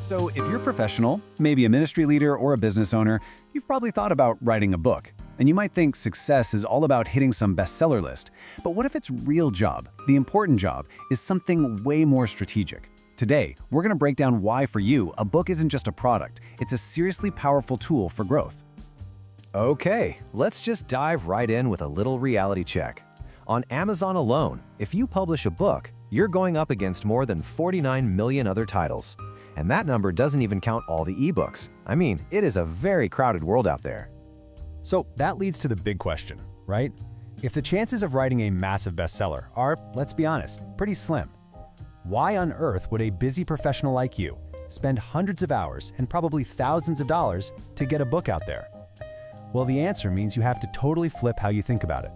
So if you're a professional, maybe a ministry leader or a business owner, you've probably thought about writing a book. And you might think success is all about hitting some bestseller list. But what if its real job, the important job, is something way more strategic? Today, we're going to break down why for you, a book isn't just a product, it's a seriously powerful tool for growth. Okay, let's just dive right in with a little reality check. On Amazon alone, if you publish a book, you're going up against more than 49 million other titles. And that number doesn't even count all the ebooks. I mean, it is a very crowded world out there. So that leads to the big question, right? If the chances of writing a massive bestseller are, let's be honest, pretty slim, why on earth would a busy professional like you spend hundreds of hours and probably thousands of dollars to get a book out there? Well, the answer means you have to totally flip how you think about it.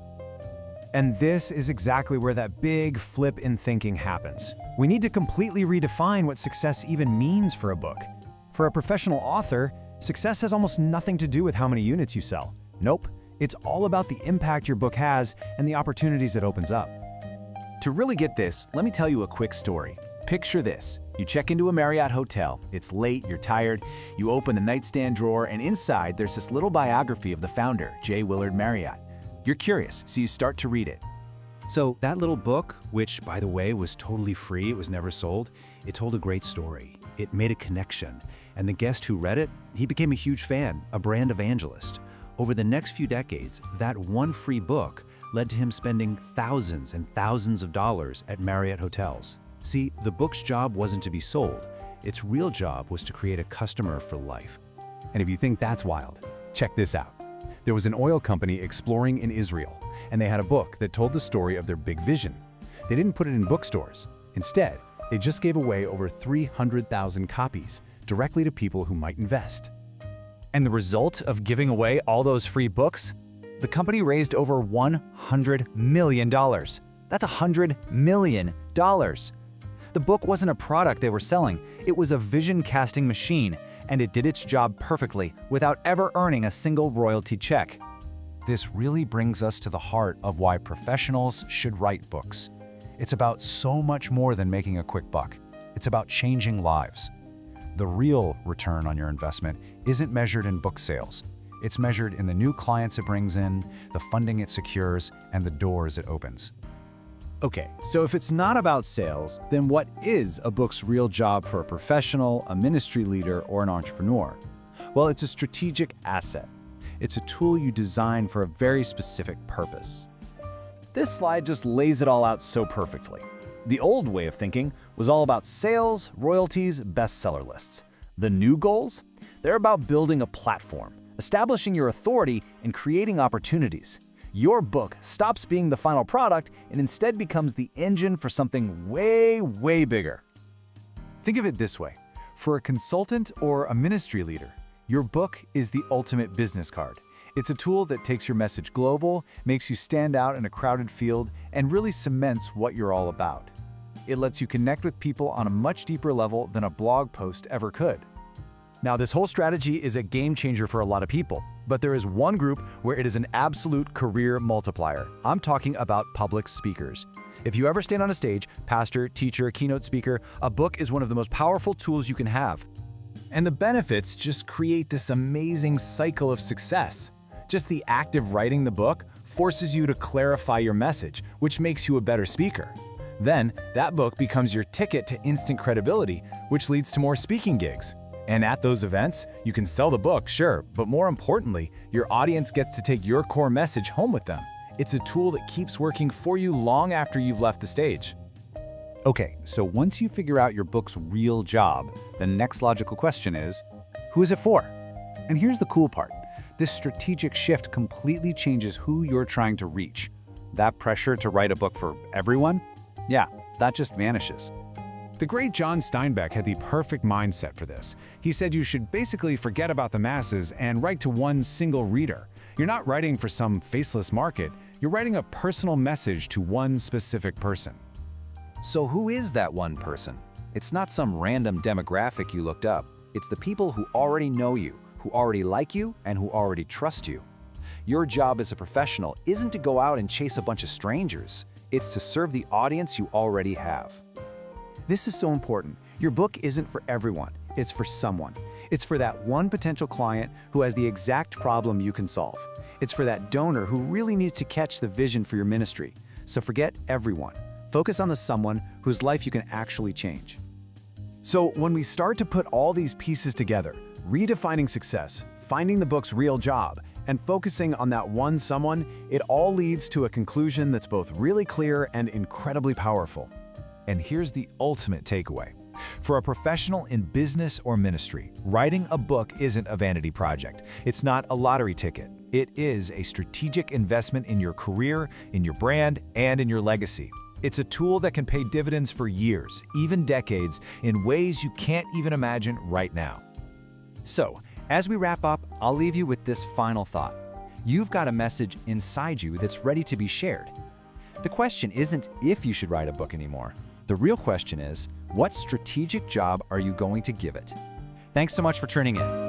And this is exactly where that big flip in thinking happens. We need to completely redefine what success even means for a book. For a professional author, success has almost nothing to do with how many units you sell. Nope, it's all about the impact your book has and the opportunities it opens up. To really get this, let me tell you a quick story. Picture this. You check into a Marriott hotel. It's late, you're tired. You open the nightstand drawer, and inside there's this little biography of the founder, J. Willard Marriott. You're curious, so you start to read it. So that little book, which by the way was totally free, it was never sold, it told a great story. It made a connection. And the guest who read it, he became a huge fan, a brand evangelist. Over the next few decades, that one free book led to him spending thousands and thousands of dollars at Marriott hotels. See, the book's job wasn't to be sold. Its real job was to create a customer for life. And if you think that's wild, check this out. There was an oil company exploring in Israel, and they had a book that told the story of their big vision. They didn't put it in bookstores. Instead, they just gave away over 300,000 copies directly to people who might invest. And the result of giving away all those free books? The company raised over $100 million. That's $100 million. The book wasn't a product they were selling, it was a vision-casting machine, and it did its job perfectly without ever earning a single royalty check. This really brings us to the heart of why professionals should write books. It's about so much more than making a quick buck. It's about changing lives. The real return on your investment isn't measured in book sales. It's measured in the new clients it brings in, the funding it secures, and the doors it opens. Okay, so if it's not about sales, then what is a book's real job for a professional, a ministry leader, or an entrepreneur? Well, it's a strategic asset. It's a tool you design for a very specific purpose. This slide just lays it all out so perfectly. The old way of thinking was all about sales, royalties, bestseller lists. The new goals? They're about building a platform, establishing your authority, and creating opportunities. Your book stops being the final product and instead becomes the engine for something way, way bigger. Think of it this way. For a consultant or a ministry leader, your book is the ultimate business card. It's a tool that takes your message global, makes you stand out in a crowded field, and really cements what you're all about. It lets you connect with people on a much deeper level than a blog post ever could. Now, this whole strategy is a game changer for a lot of people, but there is one group where it is an absolute career multiplier. I'm talking about public speakers. If you ever stand on a stage, pastor, teacher, keynote speaker, a book is one of the most powerful tools you can have. And the benefits just create this amazing cycle of success. Just the act of writing the book forces you to clarify your message, which makes you a better speaker. Then, that book becomes your ticket to instant credibility, which leads to more speaking gigs. And at those events, you can sell the book, sure, but more importantly, your audience gets to take your core message home with them. It's a tool that keeps working for you long after you've left the stage. Okay, so once you figure out your book's real job, the next logical question is, who is it for? And here's the cool part. This strategic shift completely changes who you're trying to reach. That pressure to write a book for everyone? Yeah, that just vanishes. The great John Steinbeck had the perfect mindset for this. He said you should basically forget about the masses and write to one single reader. You're not writing for some faceless market, you're writing a personal message to one specific person. So who is that one person? It's not some random demographic you looked up. It's the people who already know you, who already like you, and who already trust you. Your job as a professional isn't to go out and chase a bunch of strangers. It's to serve the audience you already have. This is so important. Your book isn't for everyone. It's for someone. It's for that one potential client who has the exact problem you can solve. It's for that donor who really needs to catch the vision for your ministry. So forget everyone. Focus on the someone whose life you can actually change. So when we start to put all these pieces together, redefining success, finding the book's real job, and focusing on that one someone, it all leads to a conclusion that's both really clear and incredibly powerful. And here's the ultimate takeaway. For a professional in business or ministry, writing a book isn't a vanity project. It's not a lottery ticket. It is a strategic investment in your career, in your brand, and in your legacy. It's a tool that can pay dividends for years, even decades, in ways you can't even imagine right now. So, as we wrap up, I'll leave you with this final thought. You've got a message inside you that's ready to be shared. The question isn't if you should write a book anymore. The real question is, what strategic job are you going to give it? Thanks so much for tuning in.